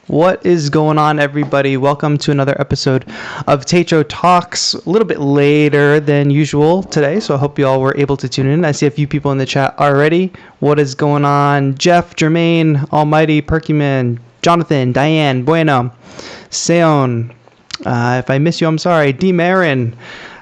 What is going on, everybody? Welcome to another episode of TAETRO Talks. A little bit later than usual today, so I hope you all were able to tune in. I see a few people in the chat already. What is going on? Jeff, Jermaine, Almighty, Perkyman, Jonathan, Diane, Bueno, Seon. If I miss you, I'm sorry. D. Marin.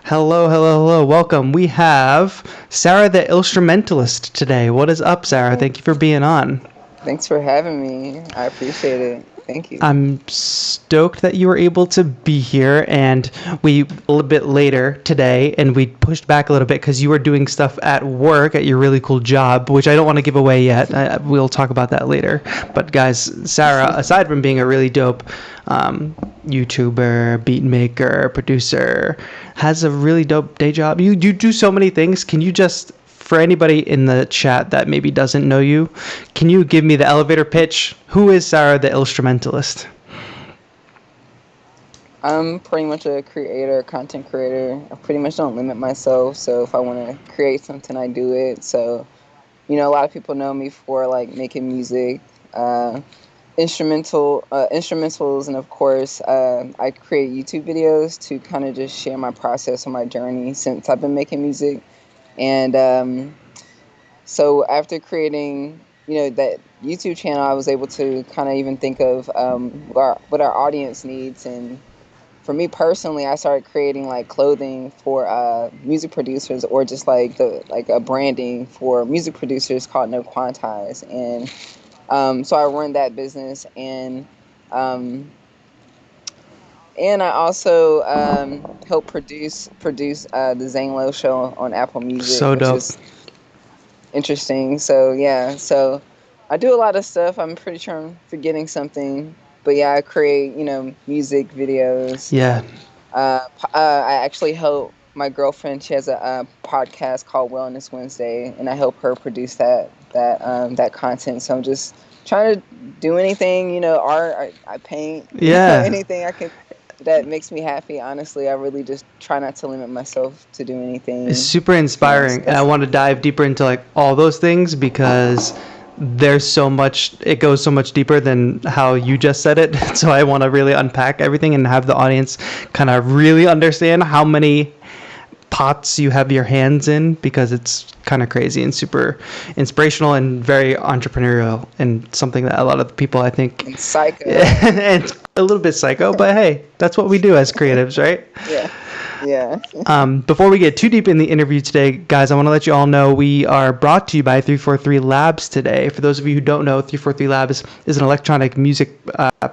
Hello. Welcome. We have Sarah the llstrumentalist today. What is up, Sarah? Thank you for being on. Thanks for having me. I appreciate it. Thank you. I'm stoked that you were able to be here, and a little bit later today, and we pushed back a little bit because you were doing stuff at work at your really cool job, which I don't want to give away yet. We'll talk about that later. But guys, Sarah, aside from being a really dope YouTuber, beat maker, producer, has a really dope day job. You do so many things. Can you just, for anybody in the chat that maybe doesn't know you, can you give me the elevator pitch? Who is Sarah the llstrumentalist? I'm pretty much a creator, content creator. I pretty much don't limit myself. So if I want to create something, I do it. So, a lot of people know me for like making music, instrumentals, and of course, I create YouTube videos to kind of just share my process and my journey since I've been making music. And so after creating, that YouTube channel, I was able to kind of even think of what our audience needs. And for me personally, I started creating like clothing for music producers, or just like a branding for music producers called No Quantize. And so I run that business, and I also help produce the Zane Lowe Show on Apple Music, So which dope. is interesting. So yeah, so I do a lot of stuff. I'm pretty sure I'm forgetting something, but yeah, I create music videos. Yeah. I actually help my girlfriend. She has a podcast called Wellness Wednesday, and I help her produce that content. So I'm just trying to do anything, art. I paint. Yeah. Anything I can that makes me happy. Honestly, I really just try not to limit myself to do anything. It's super inspiring, and I want to dive deeper into like all those things because there's so much, it goes so much deeper than how you just said it. So I want to really unpack everything and have the audience kind of really understand how many pots you have your hands in, because it's kind of crazy and super inspirational and very entrepreneurial, and something that a lot of people, I think, and psycho. And a little bit psycho, but hey, that's what we do as creatives, right? Yeah. Before we get too deep in the interview today, guys, I want to let you all know we are brought to you by 343 Labs today. For those of you who don't know, 343 Labs is an electronic music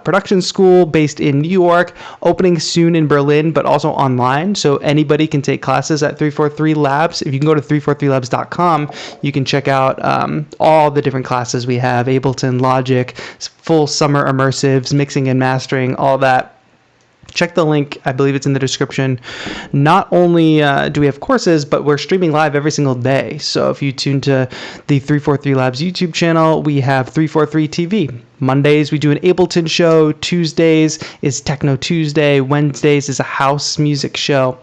production school based in New York, opening soon in Berlin, but also online. So anybody can take classes at 343 Labs. If you can go to 343labs.com, you can check out all the different classes we have: Ableton, Logic, full summer immersives, mixing and mastering, all that. Check the link. I believe it's in the description. Not only do we have courses, but we're streaming live every single day. So if you tune to the 343 Labs YouTube channel, we have 343 TV. Mondays, we do an Ableton show. Tuesdays is Techno Tuesday. Wednesdays is a house music show.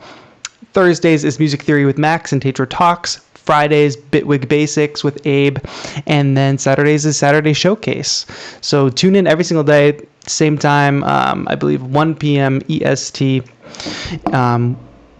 Thursdays is Music Theory with Max and TAETRO Talks. Fridays, Bitwig Basics with Abe. And then Saturdays is Saturday Showcase. So tune in every single day. Same time, I believe 1 p.m. EST.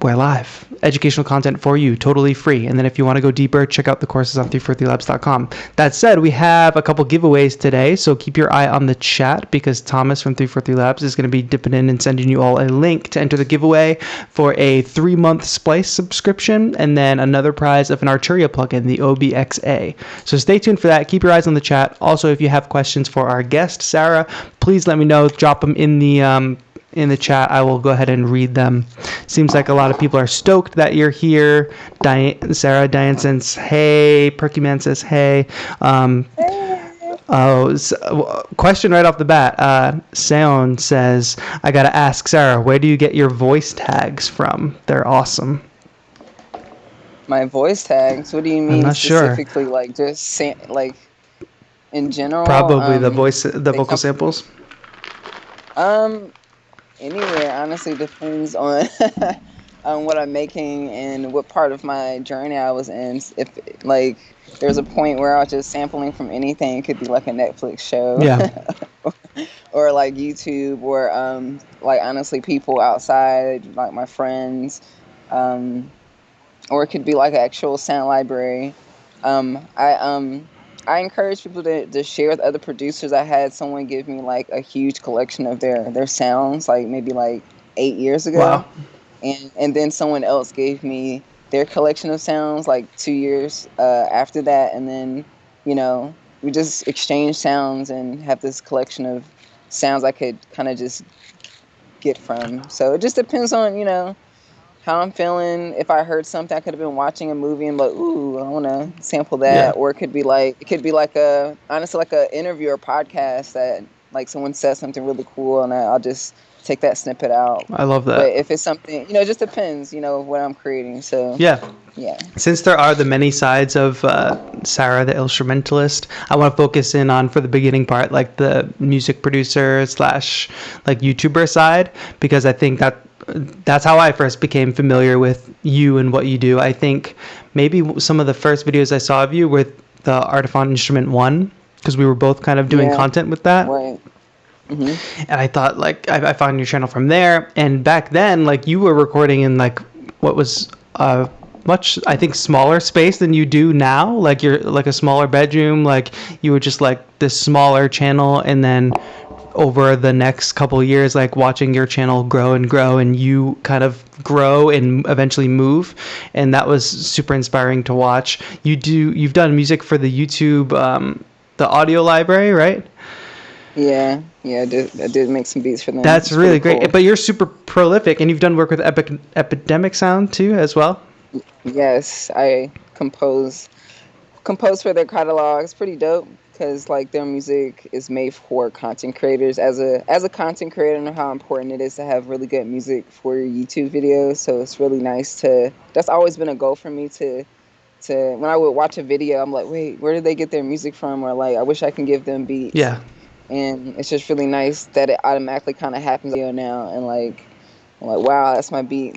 We're live. Educational content for you, totally free. And then if you want to go deeper, check out the courses on 343labs.com. That said, we have a couple giveaways today, so keep your eye on the chat, because Thomas from 343 Labs is going to be dipping in and sending you all a link to enter the giveaway for a 3-month Splice subscription, and then another prize of an Arturia plugin, the OBXA. So stay tuned for that. Keep your eyes on the chat. Also, if you have questions for our guest, Sarah, please let me know. Drop them in the chat. I will go ahead and read them. Seems like a lot of people are stoked that you're here. Sarah Diane says hey. Perkyman says hey. Question right off the bat. Seon says, I gotta ask Sarah, where do you get your voice tags from? They're awesome. My voice tags? What do you mean? I'm not specifically? Sure. Like just like in general? Probably the vocal samples. Anywhere, honestly, depends on what I'm making and what part of my journey I was in. If like there's a point where I was just sampling from anything, it could be like a Netflix show Yeah. or like YouTube or like honestly people outside like my friends, um, or it could be like an actual sound library. Um, I um I encourage people to share with other producers. I had someone give me like a huge collection of their sounds, like maybe like 8 years ago, Wow. and then someone else gave me their collection of sounds like 2 years after that, and then you know we just exchanged sounds and have this collection of sounds I could kind of just get from. So it just depends on how I'm feeling. If I heard something, I could have been watching a movie and like, ooh, I want to sample Yeah. that. Or it could be like a honestly like a interview or podcast that like someone says something really cool and I'll just take that snippet out. I love But that. if it's something, it just depends, what I'm creating. So Yeah. yeah, Since there are the many sides of Sarah, the instrumentalist, I want to focus in on for the beginning part, like the music producer slash like YouTuber side, because I think that's how I first became familiar with you and what you do. I think maybe some of the first videos I saw of you were the Artifact Instrument One, because we were both kind of doing yeah, content with that. right. Hmm. And I thought like I found your channel from there. And back then, like you were recording in like what was much I think smaller space than you do now. Like you're like a smaller bedroom. Like you were just like this smaller channel, and then over the next couple of years, like watching your channel grow and grow, and you kind of grow and eventually move, and that was super inspiring to watch. You've done music for the YouTube, the audio library, right? Yeah. I did make some beats for them. That's It's pretty really great. cool. But you're super prolific, and you've done work with Epidemic Sound too, as well. Yes, I compose for their catalog. It's pretty dope because like their music is made for content creators. As a content creator, I know how important it is to have really good music for your YouTube videos. So it's really nice to. That's always been a goal for me to when I would watch a video, I'm like, wait, where did they get their music from? Or like, I wish I can give them beats. Yeah, And it's just really nice that it automatically kind of happens now. And like, I'm like, wow, that's my beat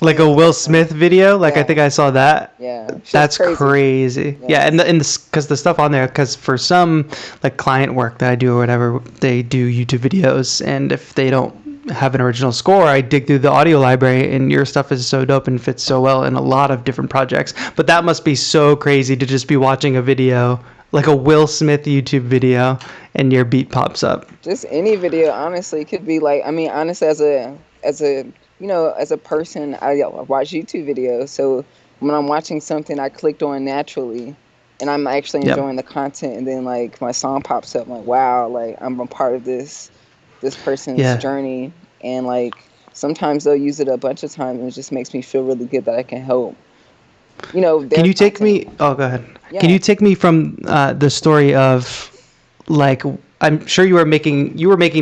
like playing a in the Will background. Smith video. Like I Yeah, think I saw that. yeah, shit's That's crazy. crazy. Yeah, and Yes. because the stuff on there, because for some like client work that I do or whatever, they do YouTube videos, and if they don't have an original score, I dig through the audio library, and your stuff is so dope and fits so well in a lot of different projects. But that must be so crazy to just be watching a video, like a Will Smith YouTube video, and your beat pops up. Just any video, honestly, could be like. I mean, honestly, as a person, I watch YouTube videos. So when I'm watching something, I clicked on naturally, and I'm actually Yep. enjoying the content. And then like my song pops up, I'm like wow, like I'm a part of this person's Yeah. journey. And like sometimes they'll use it a bunch of times, and it just makes me feel really good that I can help. Can Their you take content. me? Oh, go ahead. Can Yeah. you take me from the story of like I'm sure you were making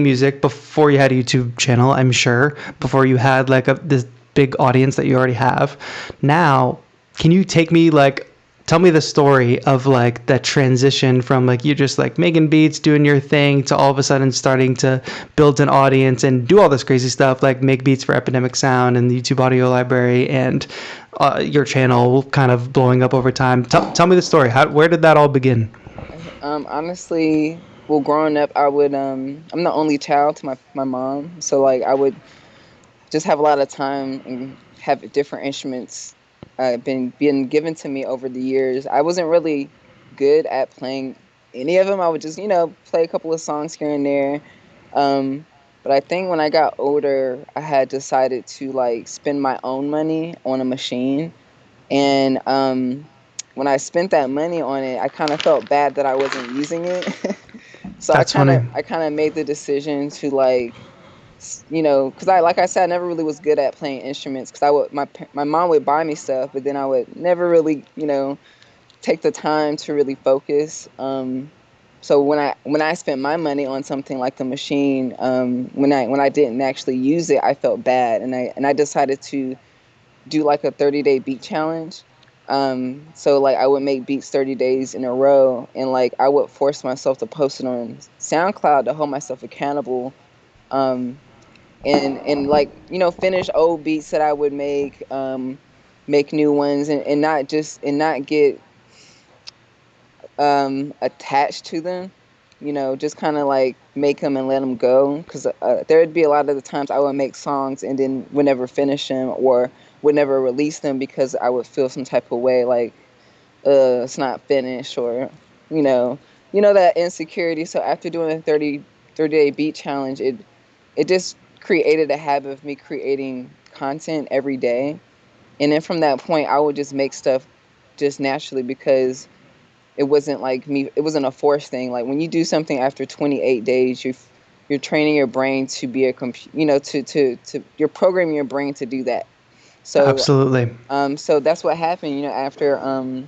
music before you had a YouTube channel. I'm sure before you had like this big audience that you already have. Now, can you take me like tell me the story of like that transition from like you just like making beats, doing your thing to all of a sudden starting to build an audience and do all this crazy stuff like make beats for Epidemic Sound and the YouTube audio library and your channel kind of blowing up over time. Tell me the story. Where did that all begin? Honestly, well, growing up, I'm the only child to my mom, so like I would just have a lot of time and have different instruments been given to me over the years. I wasn't really good at playing any of them. I would just play a couple of songs here and there. Um, but I think when I got older, I had decided to like spend my own money on a machine, and when I spent that money on it, I kind of felt bad that I wasn't using it. So I That's kind funny. of I kind of made the decision to like because like I said, I never really was good at playing instruments because my mom would buy me stuff, but then I would never really take the time to really focus. So when I spent my money on something like the machine, when I didn't actually use it, I felt bad, and I decided to do like a 30-day beat challenge. So like I would make beats 30 days in a row, and like I would force myself to post it on SoundCloud to hold myself accountable. Um, and like, finish old beats that I would make new ones, and not get attached to them, just kind of like make them and let them go, because there would be a lot of the times I would make songs and then would never finish them or would never release them because I would feel some type of way, like it's not finished, or you know that insecurity. So after doing a 30-day beat challenge, it just created a habit of me creating content every day. And then from that point, I would just make stuff just naturally, because it wasn't like me, it wasn't a forced thing. Like when you do something after 28 days, you're training your brain to be to you're programming your brain to do that. So Absolutely. so that's what happened, after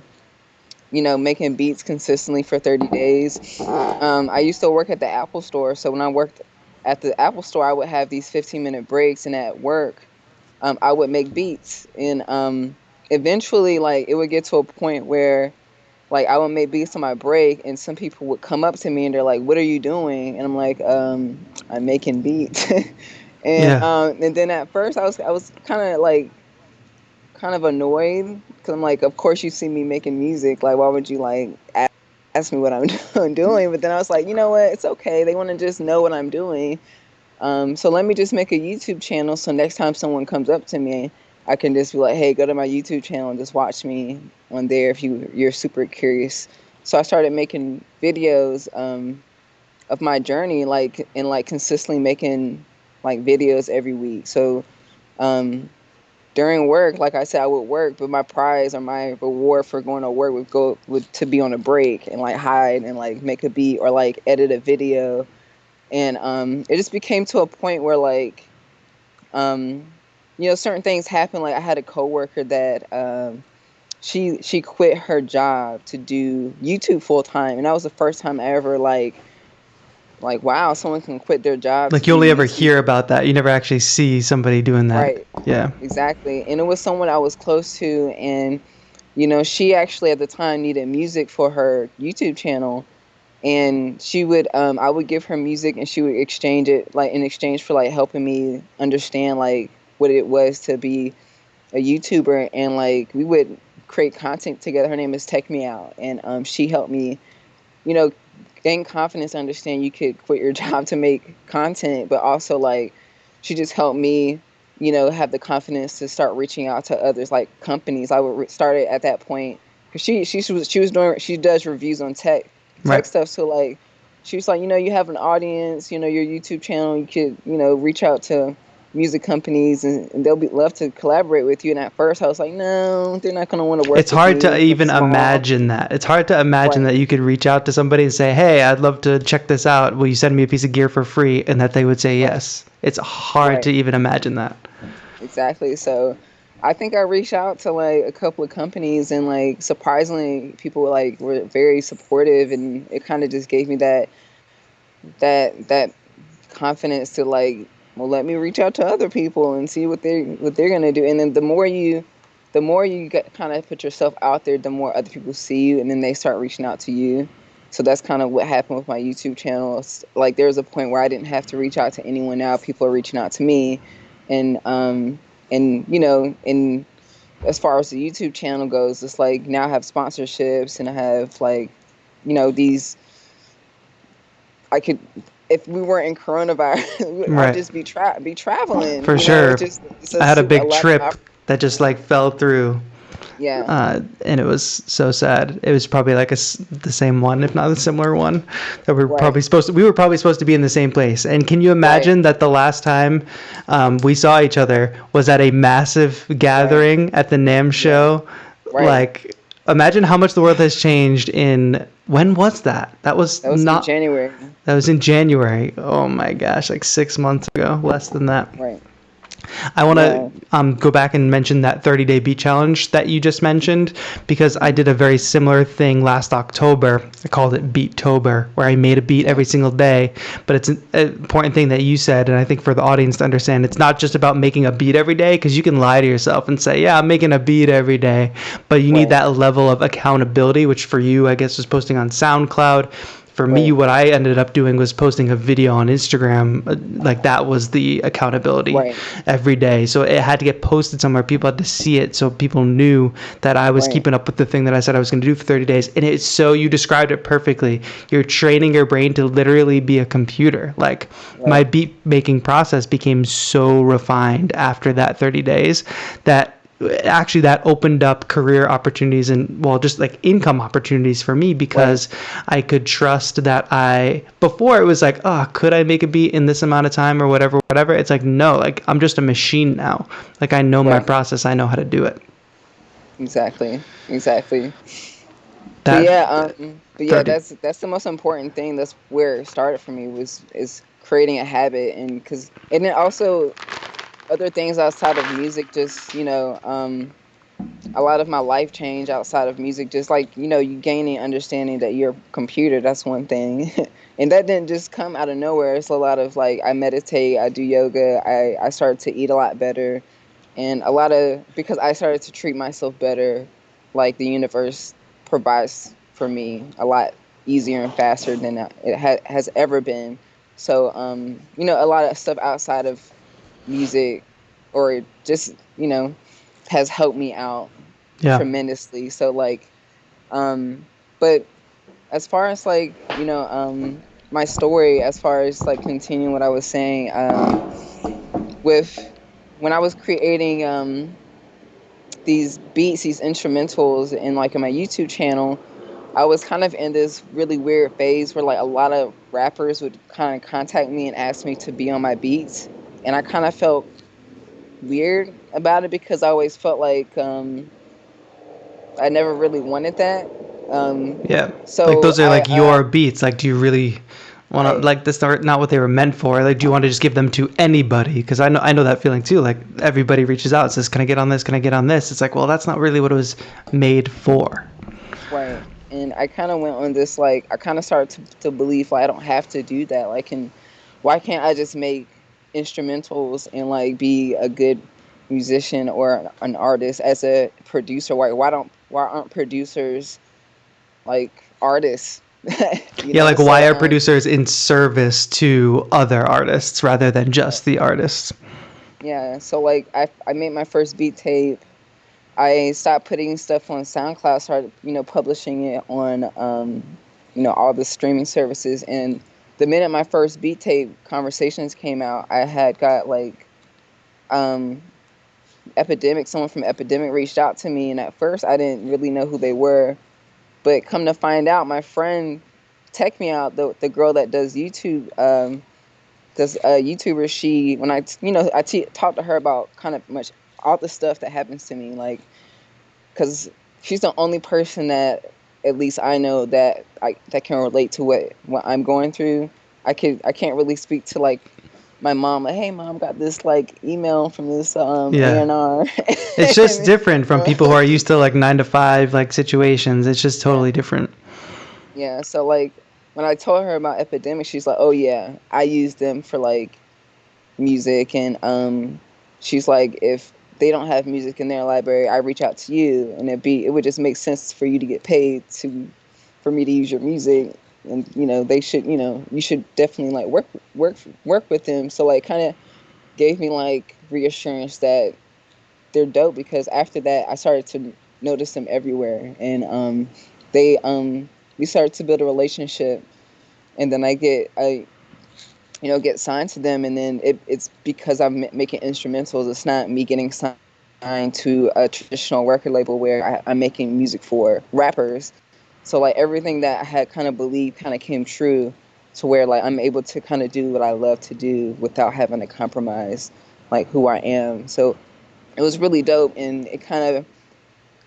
making beats consistently for 30 days. I used to work at the Apple store. So when I worked at the Apple store, I would have these 15-minute breaks, and at work, I would make beats. And eventually, like, it would get to a point where, like, I would make beats on my break, and some people would come up to me and they're like, "What are you doing?" And I'm like, "I'm making beats." Yeah. And then at first I was kind of annoyed, because I'm like, of course you see me making music. Like, why would you like ask me what I'm doing? But then I was like, you know what? It's okay. They want to just know what I'm doing. So let me just make a YouTube channel. So next time someone comes up to me, I can just be like, hey, go to my YouTube channel and just watch me on there if you're super curious. So I started making videos of my journey, like, and like consistently making like videos every week. So um, during work, like I said, I would work, but my prize or my reward for going to work would to be on a break and like hide and like make a beat or like edit a video. And it just became to a point where, like, um, certain things happen. Like, I had a coworker that she quit her job to do YouTube full time, and that was the first time I ever like, wow, someone can quit their job to Like, you do only ever YouTube. hear about that. You never actually see somebody doing that. Right, Yeah. exactly. And it was someone I was close to, and she actually at the time needed music for her YouTube channel, and she would I would give her music, and she would exchange it, like, in exchange for like helping me understand like what it was to be a YouTuber, and like we would create content together. Her name is Tech Me Out, and she helped me, you know, gain confidence, understand you could quit your job to make content, but also like she just helped me, have the confidence to start reaching out to others, like companies. I would start it at that point, because she does reviews on tech Right. stuff. So like she was like, you have an audience, your YouTube channel, you could, reach out to music companies, and they'll be love to collaborate with you. And at first I was like, no, they're not going to want to work It's with hard me. to It's even small. imagine that. It's hard to imagine Right. that you could reach out to somebody and say, "Hey, I'd love to check this out. Will you send me a piece of gear for free?" And that they would say Right. yes. It's hard to Right. even imagine that. Exactly. So I think I reached out to like a couple of companies, and like surprisingly people were very supportive, and it kind of just gave me that confidence to like, well, let me reach out to other people and see what they're going to do. And then the more you get kind of put yourself out there, the more other people see you, and then they start reaching out to you. So that's kind of what happened with my YouTube channel. Like, there was a point where I didn't have to reach out to anyone. Now people are reaching out to me, and and as far as the YouTube channel goes, it's like now I have sponsorships, and I have like, these, I could, if we weren't in coronavirus, I'd Right. just be traveling. For It's sure. just I had a a big lot of trip that just like fell through. yeah, And it was so sad. It was probably like the same one, if not a similar one, that right, we were probably supposed to be in the same place. And can you right, imagine that the last time we saw each other was at a massive right, gathering at the NAM yeah, show? right. Like, imagine how much the world has changed in, when was that? That was in January, That was in January. Oh my gosh, like 6 months ago, less than that. right? I want to Yeah, go back and mention that 30-day beat challenge that you just mentioned, because I mhm, did a very similar thing last October. I called it Beat Tober, where I made a beat yeah, every single day. But it's an important thing that you said, and I think for the audience to understand, it's not just about making a beat every day, because you can lie to yourself and say, yeah, I'm making a beat every day. But you need right, that level of accountability, which for you, I guess, was posting on SoundCloud. for me, what I ended up doing was posting a video on Instagram. Like that was the accountability every day. So it had to get posted somewhere. People had to see it, so people knew that I was keeping up with the thing that I said I was going to do for 30 days. And it's so, you described it perfectly. You're training your brain to literally be a computer. Like my beat making process became so refined after that 30 days that actually that opened up career opportunities and, well, just like income opportunities for me, because I could trust that before it was like, oh, could I make a beat in this amount of time or whatever. It's like, no, like I'm just a machine now. Like I know my process. I know how to do it. Exactly. That, but yeah, that's the most important thing. That's where it started for me, is creating a habit. And then also other things outside of music, just, a lot of my life changed outside of music. Just like, you gaining understanding that you're a computer, that's one thing. And that didn't just come out of nowhere. It's a lot of like, I meditate, I do yoga, I started to eat a lot better. And because I started to treat myself better, like the universe provides for me a lot easier and faster than it has ever been. So, a lot of stuff outside of music, or just, has helped me out tremendously. So like, but as far as like, my story, as far as like continuing what I was saying, with when I was creating these beats, these instrumentals in like in my YouTube channel, I was kind of in this really weird phase where like a lot of rappers would kind of contact me and ask me to be on my beats. And I kind of felt weird about it, because I always felt like I never really wanted that. So like those are like your beats. Like, do you really want to, like, this not what they were meant for? Like, do you want to just give them to anybody? Because I know that feeling too. Like everybody reaches out and says, "Can I get on this? Can I get on this?" It's like, well, that's not really what it was made for. Right. And I kind of went on this, like, I kind of started to believe, like, I don't have to do that. Like, why can't I just make instrumentals and like be a good musician or an artist as a producer? Why aren't producers like artists? Like, why are producers in service to other artists rather than just the artists? Yeah. So like I made my first beat tape. I stopped putting stuff on SoundCloud, started, publishing it on, all the streaming services. And the minute my first beat tape Conversations came out, I had got like, Epidemic, someone from Epidemic reached out to me. And at first I didn't really know who they were, but come to find out, my friend teched me out, the girl that does YouTube, YouTuber. She, when I talked to her about kind of much all the stuff that happens to me, like, because she's the only person that at least I know that can relate to what I'm going through. I can't really speak to like my mom, like, hey mom, got this like email from this A&R. It's just different from people who are used to like 9-to-5 like situations. It's just totally different. Yeah, so like when I told her about Epidemic, she's like, oh yeah, I use them for like music. And she's like, if they don't have music in their library, I reach out to you, and it would just make sense for you to get paid for me to use your music. And they should, you should definitely like work with them. So like kind of gave me like reassurance that they're dope, because after that I started to notice them everywhere. And we started to build a relationship, and then I get signed to them. And then it's because I'm making instrumentals. It's not me getting signed to a traditional record label where I'm making music for rappers. So like everything that I had kind of believed kind of came true, to where like I'm able to kind of do what I love to do without having to compromise like who I am. So it was really dope. And it kind of,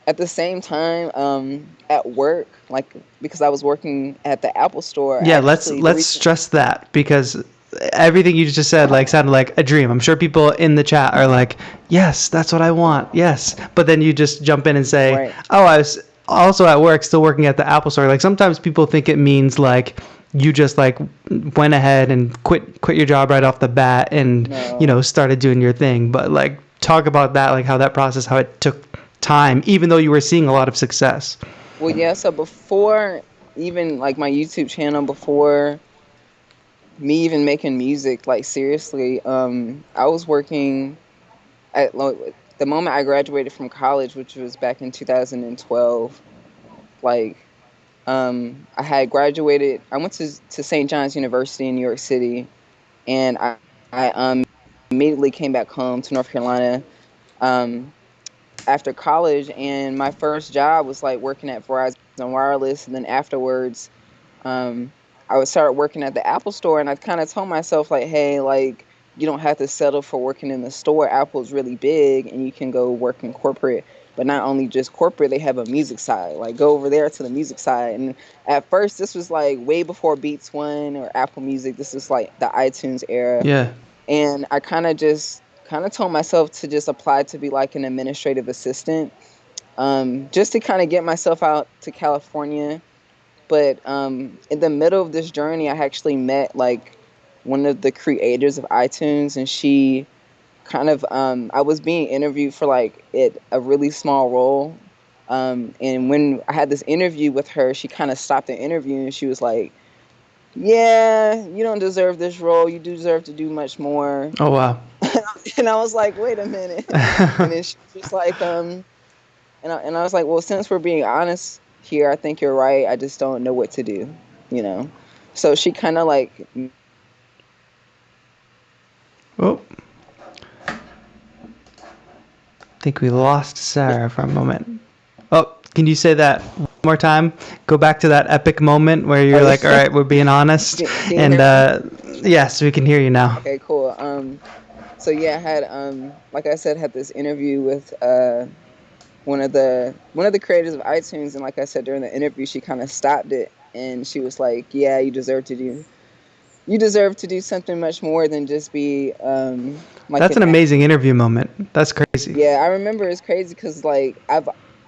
at the same time, at work, like, because I was working at the Apple store. Yeah, let's stress that, because everything you just said like sounded like a dream. I'm sure people in the chat are like, yes, that's what I want. Yes. But then you just jump in and say, oh, I was also at work still working at the Apple store. Like sometimes people think it means like you just like went ahead and quit your job right off the bat and started doing your thing. But like talk about that, like how that process, how it took time, even though you were seeing a lot of success. Well, yeah, so before even like my YouTube channel before me even making music, like seriously, I was working at like, the moment I graduated from college, which was back in 2012. Like, I had graduated. I went to St. John's University in New York City, and I immediately came back home to North Carolina um, after college. And my first job was like working at Verizon Wireless, and then afterwards, um, I would start working at the Apple store, and I kind of told myself like, hey, like you don't have to settle for working in the store. Apple's really big, and you can go work in corporate. But not only just corporate, they have a music side. Like go over there to the music side. And at first, this was like way before Beats One or Apple Music. This is like the iTunes era, Yeah. and I kind of told myself to just apply to be like an administrative assistant, just to kind of get myself out to California. But in the middle of this journey, I actually met like one of the creators of iTunes, and she kind of I was being interviewed for like a really small role. And when I had this interview with her, she kind of stopped the interview and she was like, "Yeah, you don't deserve this role. You deserve to do much more." Oh wow. And I was like, "Wait a minute." And then she was just like, and I was like, "Well, since we're being honest here, I think you're right. I just don't know what to do, you know." So she kind of like, Oh, I think we lost Sarah for a moment. Oh, can you say that one more time? Go back to that epic moment where you're like, all right, we're being honest. can you And hear me? yes, we can hear you now. Okay, cool. So yeah, I had like I said, had this interview with one of the creators of iTunes, and like I said during the interview, she kind of stopped it, and she was like, "Yeah, you deserve to do something much more than just be like That's an." an amazing interview moment. That's crazy. Yeah, I remember it's crazy because like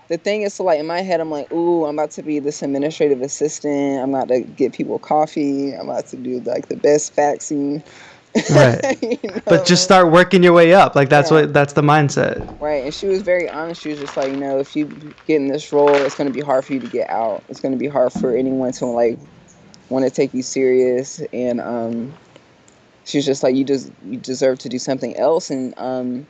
the thing is, so like in my head, I'm like, ooh, I'm about to be this administrative assistant. I'm about to get people coffee. I'm about to do like the best faxing. Right. you But just know? start working your way up. Like Yeah, that's the mindset. right. And she was very honest. She was just like, if you get in this role, it's going to be hard for you to get out. It's going to be hard for anyone to like want to take you serious. And she's just like, you deserve to do something else. And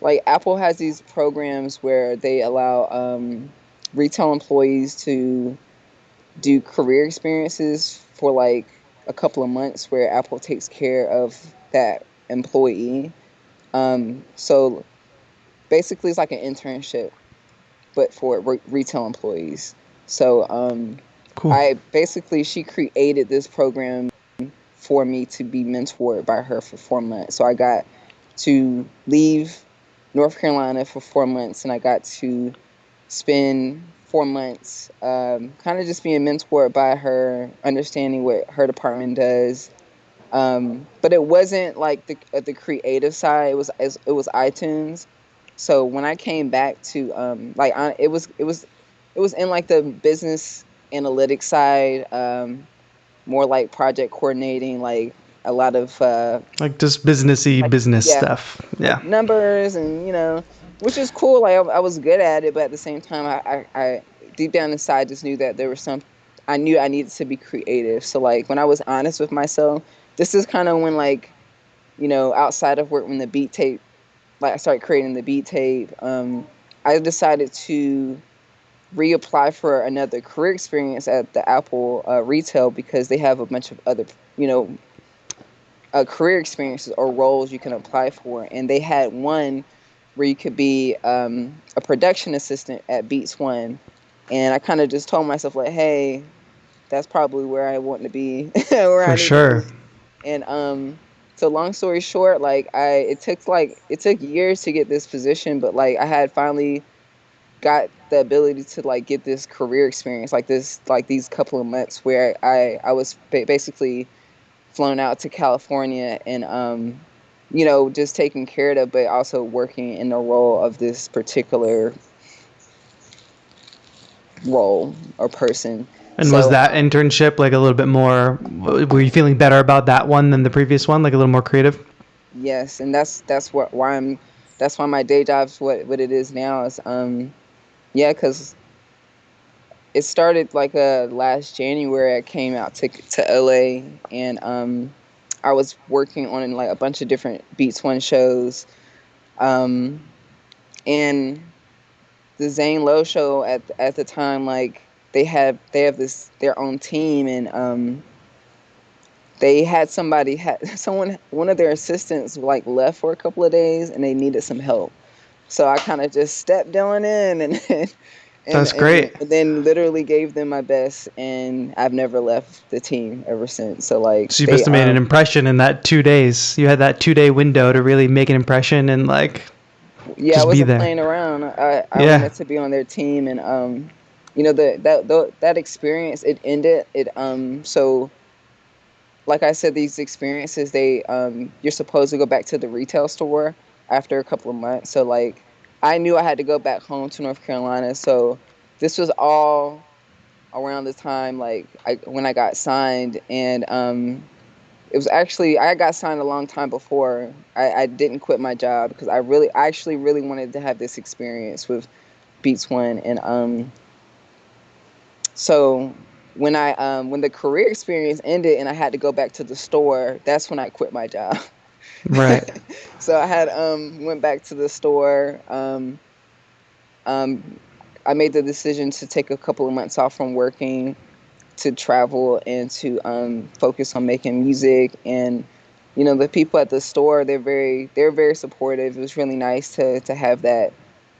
like Apple has these programs where they allow retail employees to do career experiences for like a couple of months where Apple takes care of that employee. So basically, it's like an internship, but for retail employees. So Cool. she created this program for me to be mentored by her for 4 months. So I got to leave North Carolina for 4 months, and I got to spend 4 months kind of just being mentored by her, understanding what her department does. But it wasn't like the creative side. It was iTunes. So when I came back to it was in like the business analytics side, more like project coordinating, like a lot of Like just businessy like business yeah, stuff. like Yeah. numbers, and which is cool. Like I was good at it, but at the same time, I deep down inside just knew that there was some. I knew I needed to be creative. So like when I was honest with myself, this is kind of when like outside of work, when the beat tape, like I started creating the beat tape. I decided to reapply for another career experience at the Apple retail, because they have a bunch of other you know career experiences or roles you can apply for, and they had one where you could be a production assistant at Beats One, and I kind of just told myself like, hey, that's probably where I want to be, where I For need to be. sure. And so long story short, like it took years to get this position, but like I had finally got the ability to like get this career experience, like these couple of months where I was basically flown out to California, and just taking care of it, but also working in the role of this particular role or person. And was So that internship like a little bit more? Were you feeling better about that one than the previous one? Like a little more creative? yes, and that's why my day job's what it is now is yeah, because it started like last January. I came out to LA, and I was working on like a bunch of different Beats One shows, um, and the Zane Lowe show at the time, like they have this their own team, and they had someone, one of their assistants like left for a couple of days, and they needed some help. So I kind of just stepped on in, and That's great. and then literally gave them my best, and I've never left the team ever since. So like So you must they have made an impression in that 2 days. You had that 2 day window to really make an impression and like yeah, I just be wasn't there. playing around. I Yeah. wanted to be on their team, and that experience, it ended. So like I said, these experiences, they you're supposed to go back to the retail store after a couple of months. So like I knew I had to go back home to North Carolina. So this was all around the time like when I got signed, and it was actually, I got signed a long time before. I didn't quit my job because I actually really wanted to have this experience with Beats One, and so when the career experience ended and I had to go back to the store, that's when I quit my job. Right. So I had went back to the store. Um, I made the decision to take a couple of months off from working to travel and to focus on making music. And the people at the store, they're very supportive. It was really nice to have that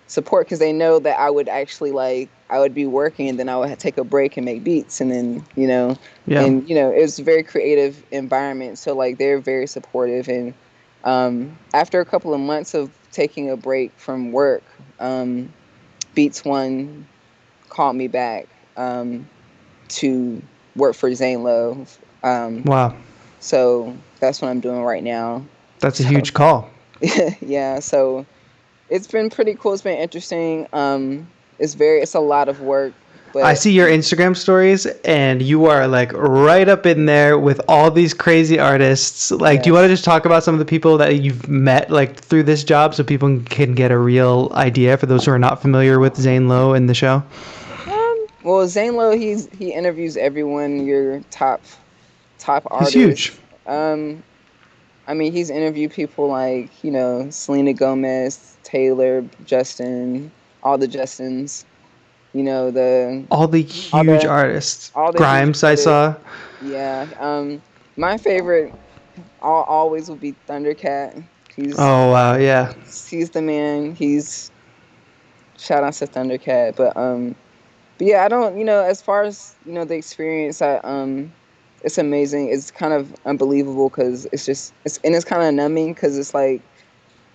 support, because they know that I would actually, like, I would be working, and then I would take a break and make beats, and then Yeah. it was a very creative environment. So like they're very supportive. And after a couple of months of taking a break from work, Beats One called me back to work for Zane Lowe. Um, Wow. so that's what I'm doing right now. That's a So huge call. yeah, so it's been pretty cool. It's been interesting. It's a lot of work, I but see your Instagram stories and you are like right up in there with all these crazy artists. Like, do you want to yes. just talk about some of the people that you've met like through this job so people can get a real idea for those who are not familiar with Zane Lowe and the show? Well, Zane Lowe, he interviews everyone, your top He's huge. artists. I mean, he's interviewed people like Selena Gomez, Taylor, Justin, all the Justins. You know the All the all huge the artists. all the huge Grimes, I artists. saw. Yeah. My favorite always will be Thundercat. Oh, wow. Yeah. He's the man. Shout out to Thundercat. But yeah, I don't, as far as, the experience, it's amazing. It's kind of unbelievable because it's kind of numbing, because it's like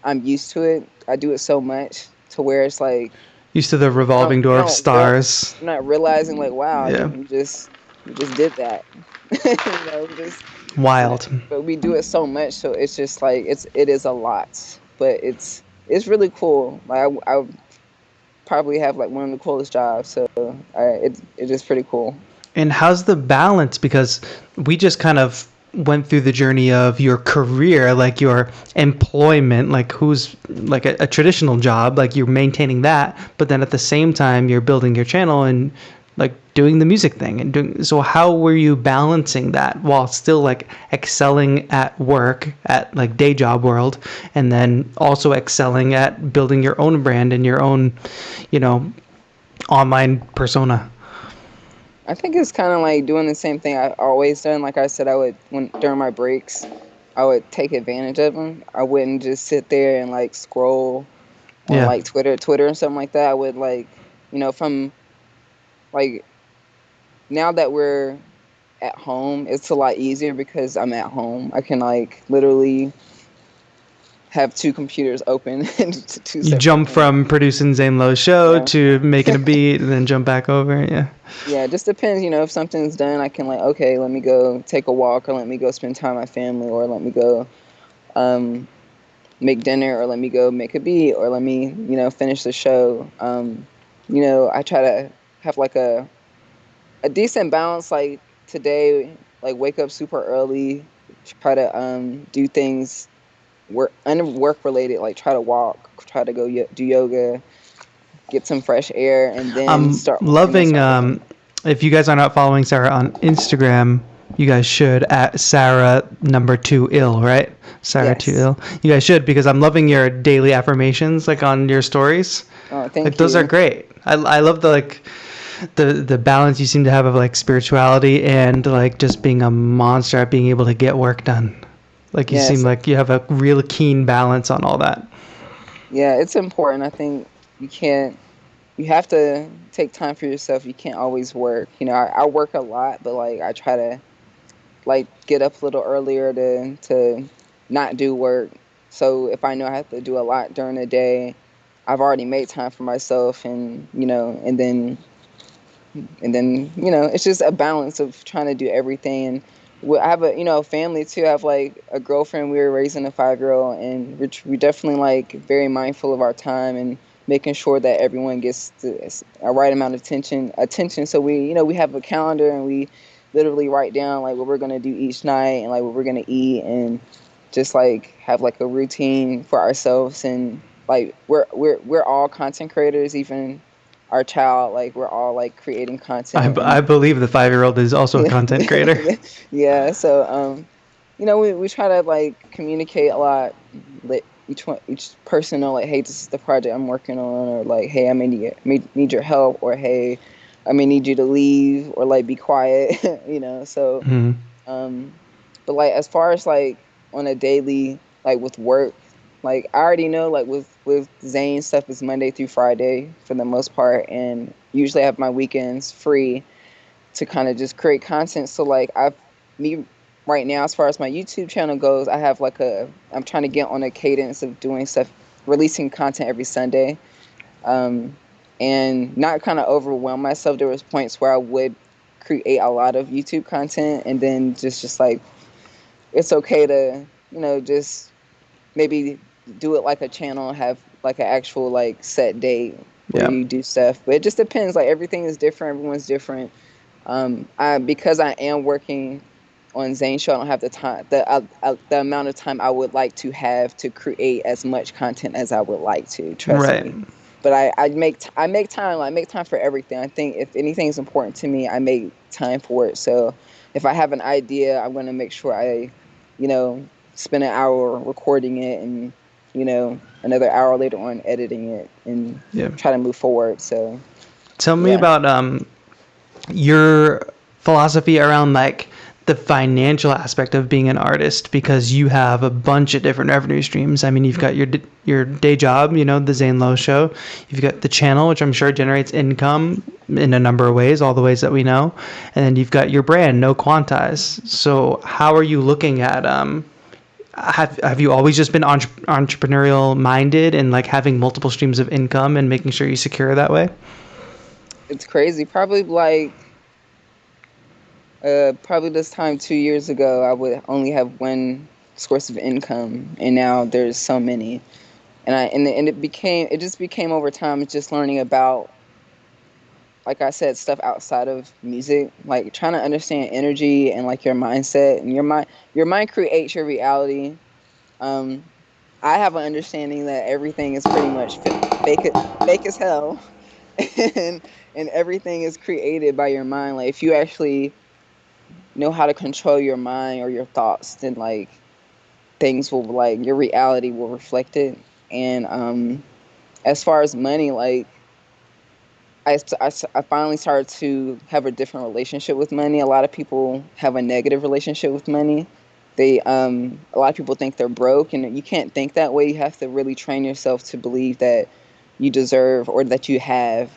I'm used to it. I do it so much to where it's like Used to the revolving you door of don't real stars. you're not realizing, like, wow, Yeah. you just did that. Just Wild. but we do it so much, so it's just like it is a lot, but it's really cool. Like I probably have like one of the coolest jobs, so it is pretty cool. And how's the balance? Because we just kind of went through the journey of your career, like your employment, like who's like a traditional job, like you're maintaining that, but then at the same time you're building your channel and like doing the music thing and doing. So how were you balancing that while still like excelling at work at like day job world, and then also excelling at building your own brand and your own, you know, online persona? I think it's kind of like doing the same thing I've always done. Like I said, I would, when during my breaks, I would take advantage of them. I wouldn't just sit there and like scroll on Yeah. like Twitter and something like that. I would, like, from like, now that we're at home, it's a lot easier because I'm at home. I can like literally have two computers open and two You separate jump things. from producing Zane Lowe's show Yeah. to making a beat and then jump back over. Yeah. Yeah, it just depends. If something's done, I can, like, okay, let me go take a walk, or let me go spend time with my family, or let me go um, make dinner, or let me go make a beat, or let me, finish the show. I try to have like a decent balance. Like today, like wake up super early, try to do things work related, like try to walk, try to go do yoga, get some fresh air, and then I'm start loving. working. If you guys are not following Sarah on Instagram, you guys should at Sarah number two ill, right? Sarah two Yes. ill. You guys should, because I'm loving your daily affirmations like on your stories. Oh, Like thank those are you. great. I love the like the balance you seem to have of like spirituality and like just being a monster at being able to get work done. Like you seem Yes. like you have a real keen balance on all that. Yeah, it's important. I think you can't. You have to take time for yourself. You can't always work. I work a lot, but like I try to like get up a little earlier to not do work. So if I know I have to do a lot during the day, I've already made time for myself, and then it's just a balance of trying to do everything. And I have a family too. I have like a girlfriend. We were raising a 5-year-old, and we're definitely like very mindful of our time and making sure that everyone gets a right amount of attention. So we have a calendar, and we literally write down like what we're gonna do each night and like what we're gonna eat, and just like have like a routine for ourselves. And like we're all content creators, even our child. Like we're all like creating content. I And believe the 5-year-old is also a content creator. yeah. So we try to like communicate a lot, let each person know like, hey, this is the project I'm working on, or like, hey, I may need your help, or hey, I may need you to leave, or like be quiet. So Hmm. um but like as far as like on a daily, like with work, like I already know like with Zane stuff is Monday through Friday for the most part, and usually I have my weekends free to kind of just create content. So like me right now, as far as my YouTube channel goes, I have like I'm trying to get on a cadence of doing stuff, releasing content every Sunday, um, and not kind of overwhelm myself. There was points where I would create a lot of YouTube content, and then just like it's okay to just maybe do it like a channel, have like an actual like set date where Yeah. you do stuff. But it just depends. Like everything is different. Everyone's different. Because I am working on Zane Show, I don't have the time, the amount of time I would like to have to create as much content as I would like to. Trust Right. me. But I make time. I make time for everything. I think if anything is important to me, I make time for it. So if I have an idea, I'm gonna make sure I, you know, spend an hour recording it, and another hour later on editing it, and Yeah. try to move forward. So Tell me yeah. about your philosophy around like the financial aspect of being an artist, because you have a bunch of different revenue streams. I mean, you've got your day job, the Zane Lowe show. You've got the channel, which I'm sure generates income in a number of ways, all the ways that we know. And then you've got your brand, No Quantize. So how are you looking at have you always just been entrepreneurial minded and like having multiple streams of income and making sure you secure that way? It's crazy. Probably this time 2 years ago, I would only have one source of income, and now there's so many. And it just became over time just learning about, like I said, stuff outside of music, like trying to understand energy and like your mindset, and your mind creates your reality. Um, I have an understanding that everything is pretty much fake as hell, and everything is created by your mind. Like if you actually know how to control your mind or your thoughts, then like things will, like your reality will reflect it. And as far as money, like I finally started to have a different relationship with money. A lot of people have a negative relationship with money. A lot of people think they're broke, and you can't think that way. You have to really train yourself to believe that you deserve, or that you have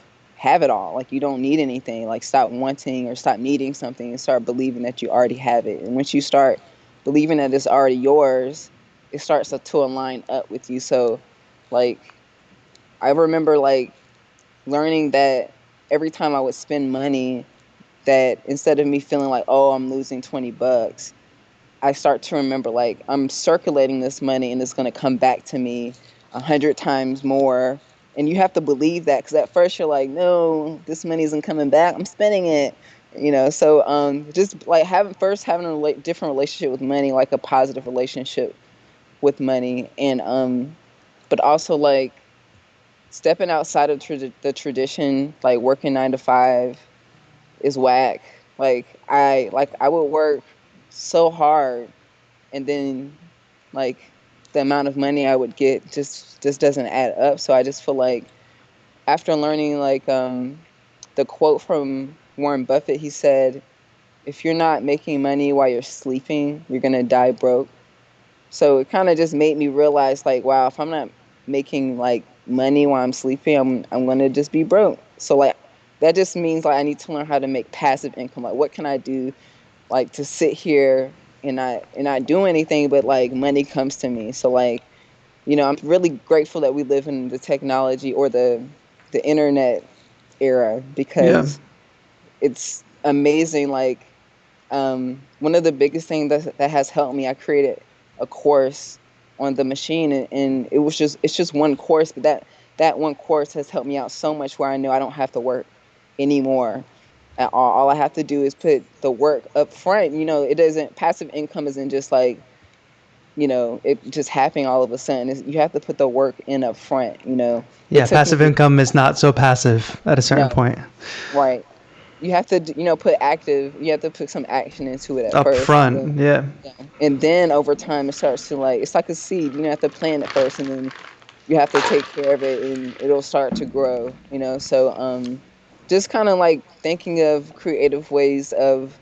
it all. Like you don't need anything. Like stop wanting or stop needing something, and start believing that you already have it. And once you start believing that it's already yours, it starts to align up with you. So like I remember like learning that every time I would spend money, that instead of me feeling like, oh, I'm losing $20, I start to remember like I'm circulating this money, and it's going to come back to me 100 times more. And you have to believe that, because at first you're like, no, this money isn't coming back. I'm spending it. So just like having a different relationship with money, like a positive relationship with money. And but also like stepping outside of the tradition, like working 9 to 5, is whack. I would work so hard, and then like the amount of money I would get just doesn't add up. So I just feel like after learning the quote from Warren Buffett, he said, "If you're not making money while you're sleeping, you're gonna die broke." So it kind of just made me realize, like, wow, if I'm not making like money while I'm sleeping, I'm gonna just be broke. So like that just means like I need to learn how to make passive income. Like, what can I do like to sit here and not do anything, but like money comes to me. So like, I'm really grateful that we live in the technology or the internet era, Yeah. because it's amazing. Like, one of the biggest things that has helped me, I created a course on the machine, and it's just one course, but that one course has helped me out so much, where I know I don't have to work anymore at all. All I have to do is put the work up front. It doesn't, passive income isn't just like, it just happening all of a sudden. You have to put the work in up front. It Yeah, took passive me, income is not so passive at a certain no, point. right. You have to, you have to put some action into it at Up first. And then, front, yeah. yeah. And then over time, it starts to, like, it's like a seed. You have to plant it first, and then you have to take care of it, and it'll start to grow. So, just kind of like thinking of creative ways of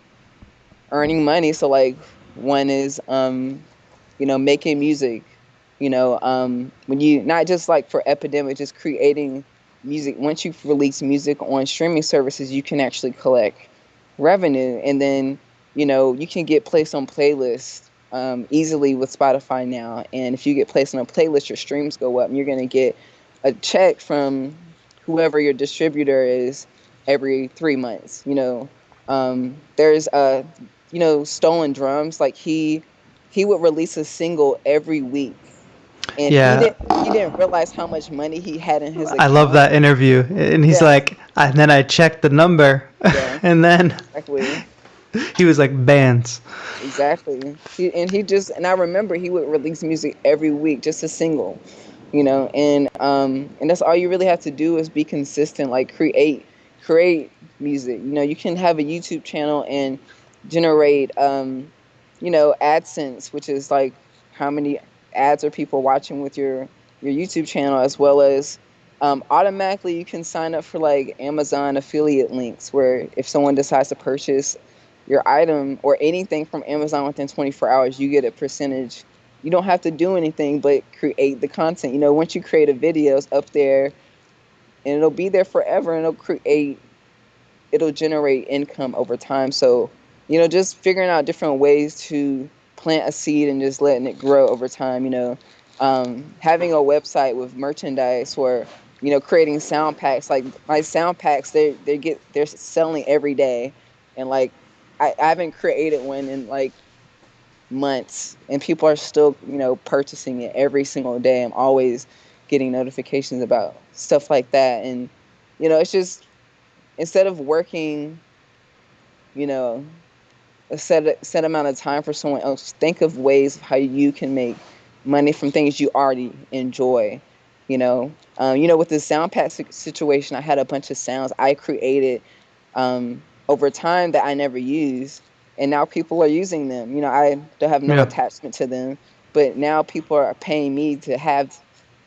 earning money. So like, one is, making music. When you, not just like for Epidemic, just creating music. Once you release music on streaming services, you can actually collect revenue, and then you can get placed on playlists easily with Spotify now. And if you get placed on a playlist, your streams go up, and you're going to get a check from whoever your distributor is every 3 months. There's Stolen Drums. Like, he would release a single every week, and he Yeah, didn't he didn't realize how much money he had in his I love account. that interview. And he's Yeah, like, and then I checked the number, yeah, and then exactly. he was like, bands. Exactly. And I remember he would release music every week, just a single, and that's all you really have to do, is be consistent, like create music. You can have a YouTube channel and generate AdSense, which is like how many ads are people watching with your YouTube channel, as well as automatically you can sign up for like Amazon affiliate links, where if someone decides to purchase your item or anything from Amazon within 24 hours, you get a percentage. You don't have to do anything but create the content. Once you create a video, it's up there, and it'll be there forever, and it'll generate income over time. So, just figuring out different ways to plant a seed and just letting it grow over time. Having a website with merchandise, or creating sound packs. Like, my sound packs, they're selling every day, and like I haven't created one in like months, and people are still purchasing it every single day. I'm always getting notifications about stuff like that, and it's just, instead of working, you know, a set amount of time for someone else, think of ways of how you can make money from things you already enjoy. With the sound pack situation, I had a bunch of sounds I created over time that I never used, and now people are using them. I don't have no Yeah. attachment to them, but now people are paying me to have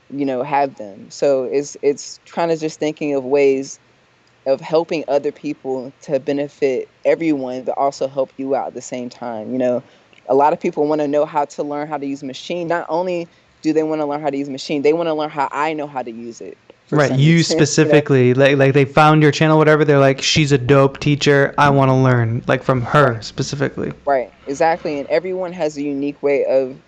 them. So it's trying to just thinking of ways of helping other people to benefit everyone, but also help you out at the same time. A lot of people want to know how to learn how to use machine. Not only do they want to learn how to use machine, they want to learn how I know how to use it, for Right, some you reason. specifically, like they found your channel, whatever. They're like, she's a dope teacher. I want to learn, like from Right, her specifically. right, exactly. And everyone has a unique way of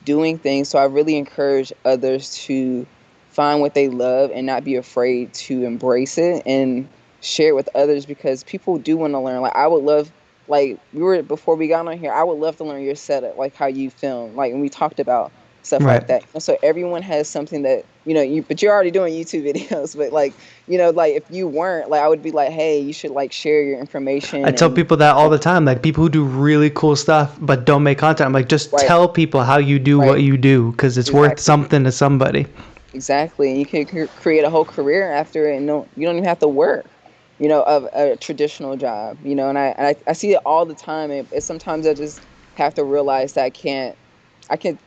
doing things. So I really encourage others to find what they love and not be afraid to embrace it and share it with others, because people do want to learn. Like, I would love, like, before we got on here, I would love to learn your setup, like how you film, like when we talked about stuff Right. like that. So everyone has something that, but you're already doing YouTube videos, but like, like if you weren't, like, I would be like, hey, you should like share your I information. tell And people that all the time, like people who do really cool stuff but don't make content. I'm like, just right, tell people how you do what right, you do, because it's worth exactly. something to somebody. Exactly. And you can create a whole career after it, and you don't even have to work, of a traditional job, and I see it all the time. And sometimes I just have to realize that I can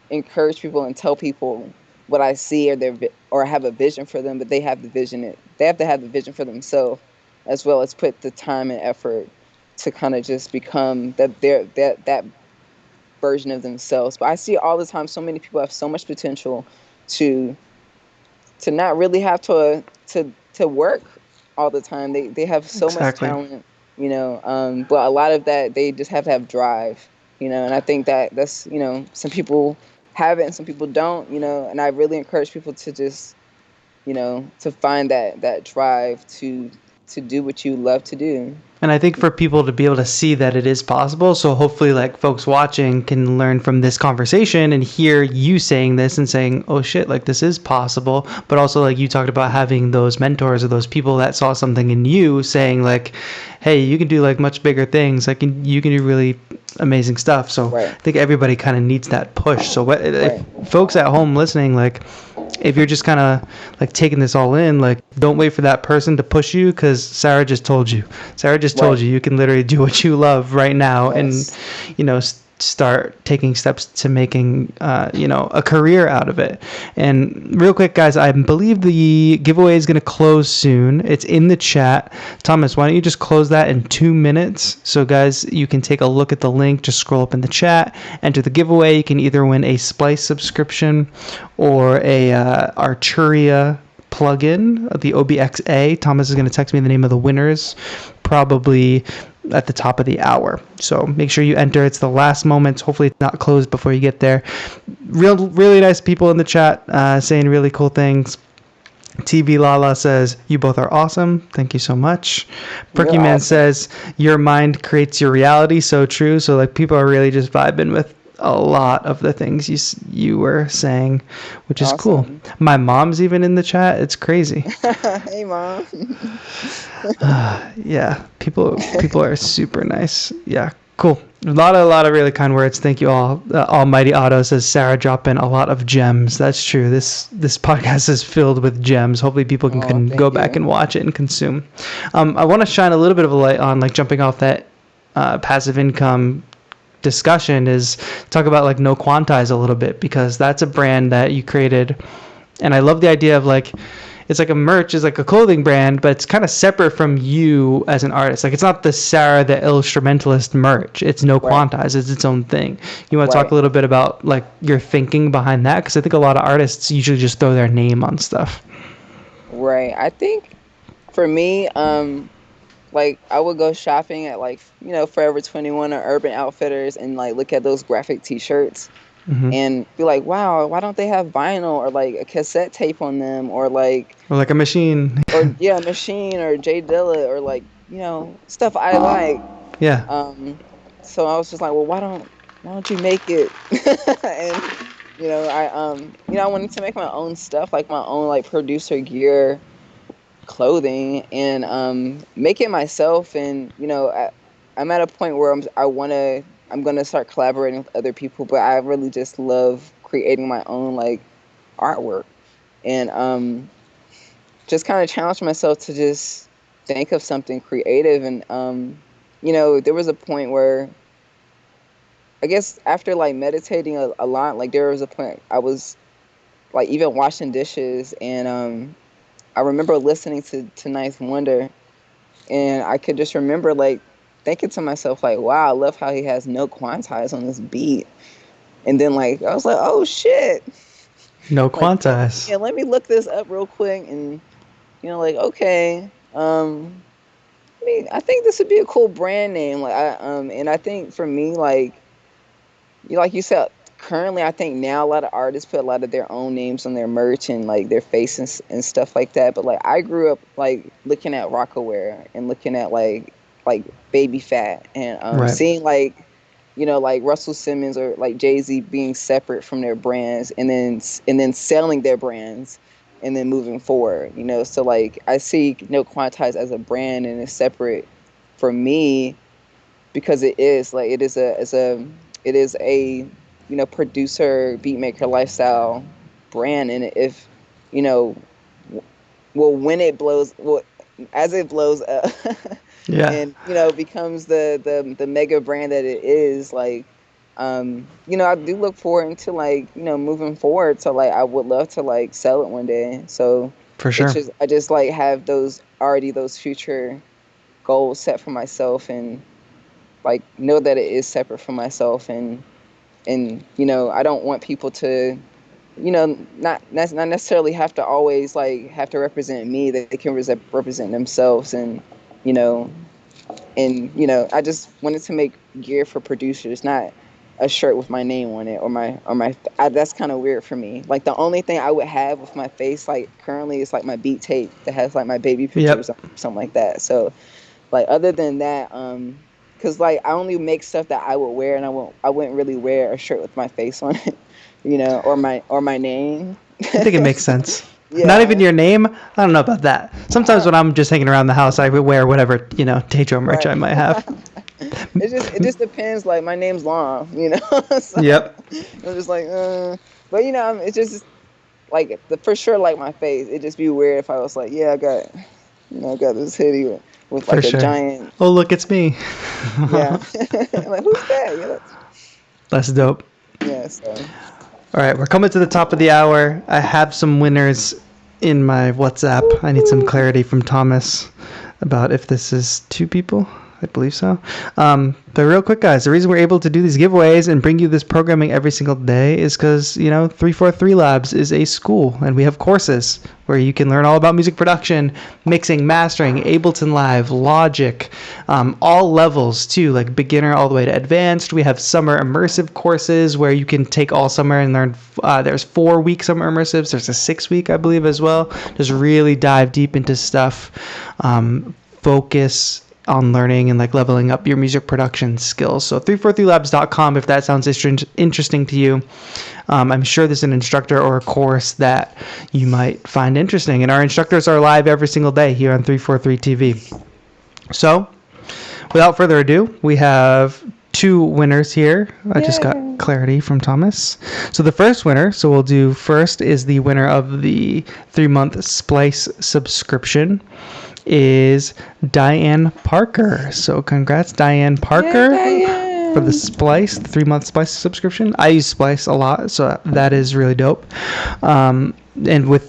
encourage people and tell people what I see, or have a vision for them, but they have the vision. They have to have the vision for themselves, as well as put the time and effort to kind of just become that version of themselves. But I see it all the time. So many people have so much potential to not really have to work all the time. They have so much Exactly. talent, but a lot of that they just have to have drive, and I think that's, some people have it and some people don't, and I really encourage people to just, to find that drive to do what you love to do. And I think for people to be able to see that it is possible, so hopefully like folks watching can learn from this conversation and hear you saying this and saying, oh shit, like this is possible. But also like you talked about having those mentors or those people that saw something in you saying like, hey, you can do like much bigger things. Like you can do really amazing stuff. So Right. I think everybody kind of needs that push. So Right. if folks at home listening, like if you're just kind of like taking this all in, like don't wait for that person to push you, because Sarah just told you. Sarah just told Right. you can literally do what you love right now, Yes. and start taking steps to making a career out of it. And real quick, guys, I believe the giveaway is going to close soon. It's in the chat. Thomas, why don't you just close that in 2 minutes? So guys, you can take a look at the link. Just scroll up in the chat, enter the giveaway. You can either win a Splice subscription or a Arturia plugin, the OBXA. Thomas is going to text me the name of the winners probably at the top of the hour. So make sure you enter. It's the last moments. Hopefully it's not closed before you get there. Really nice people in the chat saying really cool things. TV Lala says, you both are awesome. Thank you so much. Perky You're Man awesome. says, your mind creates your reality. So true. So like people are really just vibing with a lot of the things you were saying, which is cool. Awesome. My mom's even in the chat. It's crazy. Hey, Mom. Yeah, people are super nice. Yeah, cool. A lot of really kind words. Thank you all. Almighty Otto says Sarah drop in a lot of gems. That's true. This podcast is filled with gems. Hopefully people can, Oh, can thank go back you. and watch it and consume. I want to shine a little bit of a light on like jumping off that passive income discussion, is talk about like No Quantize a little bit, because that's a brand that you created, and I love the idea of like it's like a merch, is like a clothing brand, but it's kind of separate from you as an artist. Like it's not the Sarah the llstrumentalist merch. It's No Right. Quantize. It's its own thing. You want to talk Right. a little bit about like your thinking behind that? Because I think a lot of artists usually just throw their name on stuff. Right. I think for me, like I would go shopping at like, Forever 21 or Urban Outfitters and like look at those graphic t-shirts Hmm. and be like, wow, why don't they have vinyl or like a cassette tape on them, or like, Or like a machine. or yeah, Machine or Jay Dilla, or like, stuff I like. Yeah. So I was just like, well, why don't you make it? And I wanted to make my own stuff, like my own like producer gear, clothing, and make it myself. And I'm at a point where I'm gonna start collaborating with other people, but I really just love creating my own like artwork, and just kind of challenge myself to just think of something creative. And there was a point where I guess after like meditating a lot, like there was a point I was like even washing dishes, and I remember listening to Ninth Wonder, and I could just remember like thinking to myself like, wow, I love how he has no quantize on this beat. And then like I was like, oh shit. No Like, Quantize. yeah, let me look this up real quick. And like, okay, I mean, I think this would be a cool brand name. Like and I think for me, like you said, currently I think now a lot of artists put a lot of their own names on their merch and like their faces and stuff like that. But like I grew up like looking at Rockaware and looking at like Baby Fat, and Right. seeing like like Russell Simmons or like Jay-Z being separate from their brands, and then selling their brands and then moving forward. So like I see No Quantize as a brand, and it's separate for me because it is like it is a producer beat maker lifestyle brand. And if you know, well, when it blows, well, as it blows up, Yeah, and becomes the mega brand that it is, like, I do look forward to, like, moving forward. So, like, I would love to, like, sell it one day. So for it's sure. just, I just, like, have those future goals set for myself, and, like, know that it is separate from myself, and I don't want people to, not necessarily have to always, like, have to represent me. That they can represent themselves, you know I just wanted to make gear for producers, not a shirt with my name on it, that's kind of weird for me. Like, the only thing I would have with my face, like, currently, is like my beat tape that has, like, my baby pictures Yep. or something like that. So, like, other than that, because, like, I only make stuff that I would wear, and I wouldn't really wear a shirt with my face on it, or my name. I think it makes So, senst Not even yeah, your name. I don't know about that. Sometimes when I'm just hanging around the house, I would wear whatever TAETRO merch I right. might have. It just depends. Like, my name's long. So Yep, I'm just like, but it's just like, for sure, like, my face. It'd just be weird if I was like, yeah, I got this hoodie with for like a sure. giant, Oh, look, it's me. yeah. Like, who's that? Yeah, That's dope. yeah. So, All right, we're coming to the top of the hour. I have some winners in my WhatsApp. I need some clarity from Thomas about if this is two people. I believe so. But real quick, guys, the reason we're able to do these giveaways and bring you this programming every single day is because, 343 Labs is a school, and we have courses where you can learn all about music production, mixing, mastering, Ableton Live, Logic, all levels too, like beginner all the way to advanced. We have summer immersive courses where you can take all summer and learn. There's 4-week summer immersives. There's a 6-week, I believe, as well. Just really dive deep into stuff. Focus on learning and, like, leveling up your music production skills. So 343labs.com if that sounds interesting to you. I'm sure there's an instructor or a course that you might find interesting. And our instructors are live every single day here on 343 TV. So without further ado, we have 2 winners here. I just got clarity from Thomas. So the first winner, so we'll do first, is the winner of the 3-month Splice subscription, is Diane Parker. So congrats, Diane Parker, for the Splice, the 3-month Splice subscription. I use Splice a lot, so that is really dope. And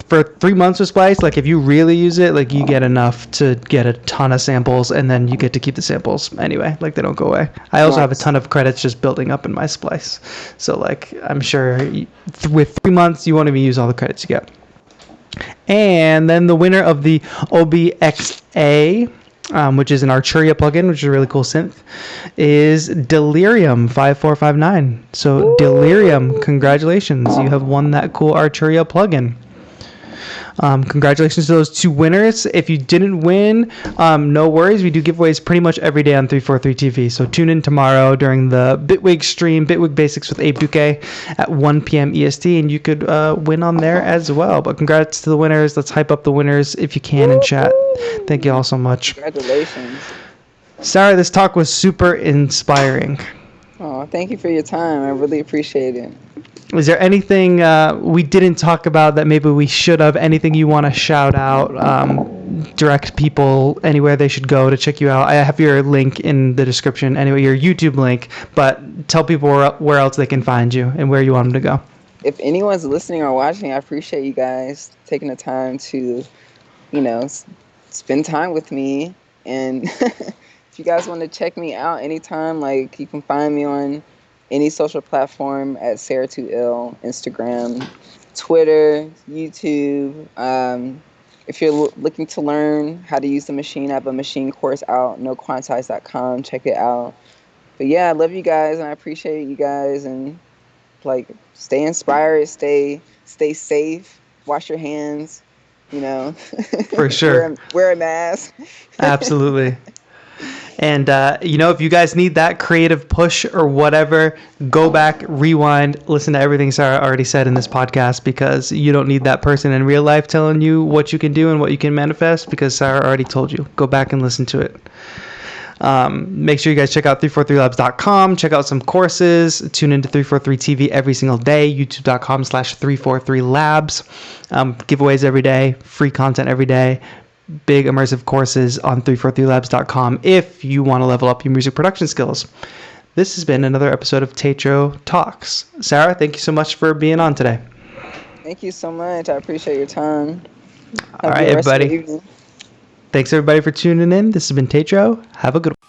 for 3 months with Splice, like, if you really use it, like, you get enough to get a ton of samples, and then you get to keep the samples anyway. Like, they don't go away. I also have a ton of credits just building up in my Splice. So, like, I'm sure with 3 months, you won't even use all the credits you get. And then the winner of the OBXA, which is an Arturia plugin, which is a really cool synth, is Delirium 5459. So Delirium, congratulations. You have won that cool Arturia plugin. Congratulations to those 2 winners. If you didn't win, no worries. We do giveaways pretty much every day on 343 TV. So tune in tomorrow during the Bitwig stream, Bitwig Basics with Abe Duque at 1 p.m. EST, and you could win on there as well. But congrats to the winners. Let's hype up the winners if you can in chat. Thank you all so much. Congratulations. Sarah, this talk was super inspiring. Oh, thank you for your time. I really appreciate it. Is there anything we didn't talk about that maybe we should have? Anything you want to shout out? Direct people anywhere they should go to check you out? I have your link in the description, anyway, your YouTube link, but tell people where else they can find you and where you want them to go. If anyone's listening or watching, I appreciate you guys taking the time to, spend time with me. And if you guys want to check me out anytime, like, you can find me on any social platform at Sarah2ill, Instagram, Twitter, YouTube. If you're looking to learn how to use the machine, I have a machine course out, Quantize.com. Check it out. But yeah, I love you guys, and I appreciate you guys. And, like, stay inspired, stay safe, wash your hands, For sure. wear a mask. Absolutely. And, if you guys need that creative push or whatever, go back, rewind, listen to everything Sarah already said in this podcast, because you don't need that person in real life telling you what you can do and what you can manifest, because Sarah already told you. Go back and listen to it. Make sure you guys check out 343labs.com. Check out some courses. Tune into 343 TV every single day. YouTube.com/343labs. Giveaways every day. Free content every day. Big immersive courses on 343labs.com if you want to level up your music production skills. This has been another episode of TAETRO Talks. Sarah, thank you so much for being on today. Thank you so much. I appreciate your time. All right, everybody. Thanks, everybody, for tuning in. This has been TAETRO. Have a good one.